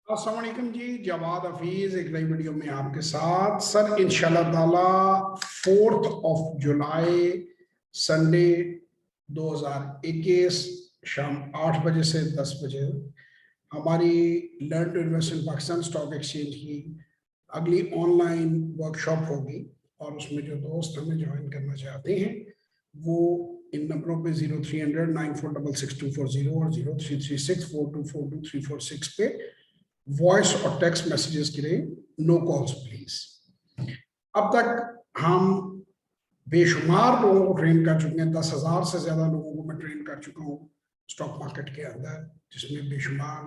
अस्सलाम वालेकुम जी, जवाद हफीज एक नई वीडियो में आपके साथ। सर इंशाल्लाह ताला 4 संडे 2021 शाम 8 बजे से 10 बजे हमारी learn to invest in Pakistan stock exchange की अगली ऑनलाइन वर्कशॉप होगी। और उसमें जो दोस्त हमें ज्वाइन करना चाहते हैं वो इन नंबरों पे 0300 9466 240 और 0336 4242 346 पे वॉइस और टेक्स्ट मैसेजेस के लिए नो कॉल्स प्लीज। अब तक हम बेशुमार लोगों को ट्रेन कर चुके हैं, 10,000 से ज्यादा लोगों को मैं ट्रेन कर चुका हूँ स्टॉक मार्केट के अंदर, जिसमें बेशुमार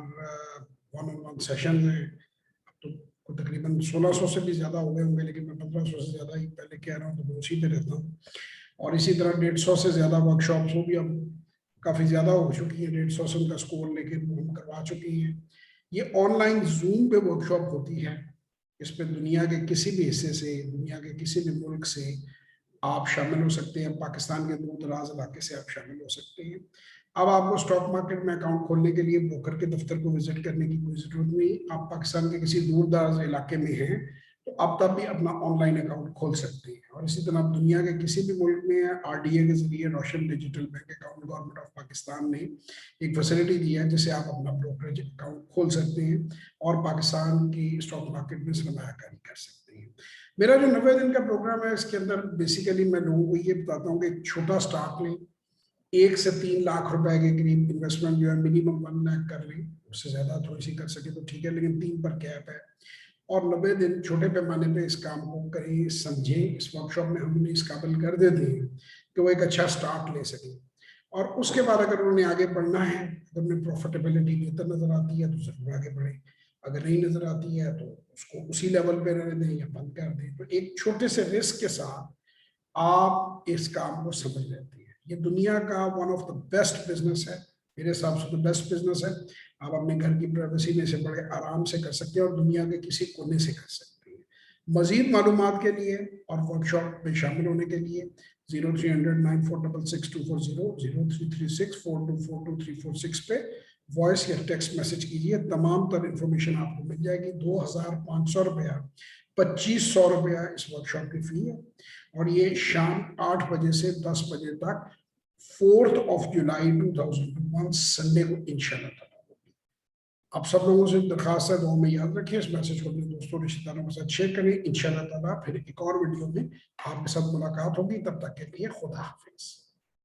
वन ऑन वन सेशन है। तो तकरीबन 1600 से भी ज्यादा हो गए होंगे, लेकिन मैं 1500 से ज्यादा ही पहले कह रहा हूँ, तो मैं उसी पे रहता हूँ। और इसी तरह 150 से ज्यादा वर्कशॉप्स वो भी अब काफी ज्यादा हो चुकी है, 150 से उनका स्कोर लेकिन वो हम करवा चुके हैं। ये ऑनलाइन जूम पे वर्कशॉप होती है। इस पे दुनिया के किसी भी हिस्से से, दुनिया के किसी भी मुल्क से आप शामिल हो सकते हैं। पाकिस्तान के दूर दराज इलाके से आप शामिल हो सकते हैं। अब आपको स्टॉक मार्केट में अकाउंट खोलने के लिए ब्रोकर के दफ्तर को विजिट करने की कोई जरूरत नहीं। आप पाकिस्तान के किसी दूर दराज इलाके में हैं तो आप तब भी अपना ऑनलाइन अकाउंट खोल सकते हैं। और इसी तरह दुनिया के किसी भी मुल्क में आरडीए के जरिए Roshan digital bank account government of Pakistan ने एक फैसिलिटी दी है जिससे आप अपना ब्रोकरेज अकाउंट खोल सकते हैं और पाकिस्तान की स्टॉक मार्केट में सरमायाकारी कर सकते हैं। मेरा जो 90 दिन का प्रोग्राम है, इसके अंदर बेसिकली मैं लोगों को ये बताता हूँ कि एक छोटा स्टार्ट लें, 1 से 3 लाख रुपए के करीब इन्वेस्टमेंट जो है मिनिमम 1 लाख कर लें। उससे ज्यादा थोड़ी सी कर सके तो ठीक है, लेकिन 3 पर कैप है। और 90 दिन छोटे पैमाने पे इस काम को करें, समझें। इस वर्कशॉप में हम उन्हें इस काबिल कर देते हैं कि वो एक अच्छा स्टार्ट ले सकें। और उसके बाद अगर उन्हें आगे बढ़ना है, अगर उन्हें प्रॉफिटेबिलिटी बेहतर नजर आती है तो जरूर आगे बढ़े। अगर नहीं नजर आती है तो उसको उसी लेवल पे रहने दें या बंद कर दें। तो एक छोटे से रिस्क के साथ आप इस काम को समझ लेते हैं। ये दुनिया का one of the best business है, मेरे हिसाब से तो बेस्ट बिजनेस है। आप अपने घर की प्राइवेसी में से बड़े आराम से कर सकते हैं और दुनिया के किसी कोने से कर सकते हैं। मजीद मालूमात के लिए और वर्कशॉप में शामिल होने के लिए 0300 9466 240 0336 4242 346 पे वॉइस या टेक्स्ट मैसेज कीजिए। तमाम तर इंफॉर्मेशन आपको मिल जाएगी। 2,500 रुपया, 2,500 रुपया इस वर्कशॉप की फी है। और ये शाम 8 बजे से 10 बजे तक 4 जुलाई 2001 संडे को इंशाल्लाह होगी। आप सब लोगों से दरखास्त है, दुआ में याद रखिए। इस मैसेज को अपने दोस्तों रिश्तेदारों के साथ शेयर करें। इंशाल्लाह ताला फिर एक और वीडियो में आपके साथ मुलाकात होगी। तब तक के लिए खुदा हाफिज।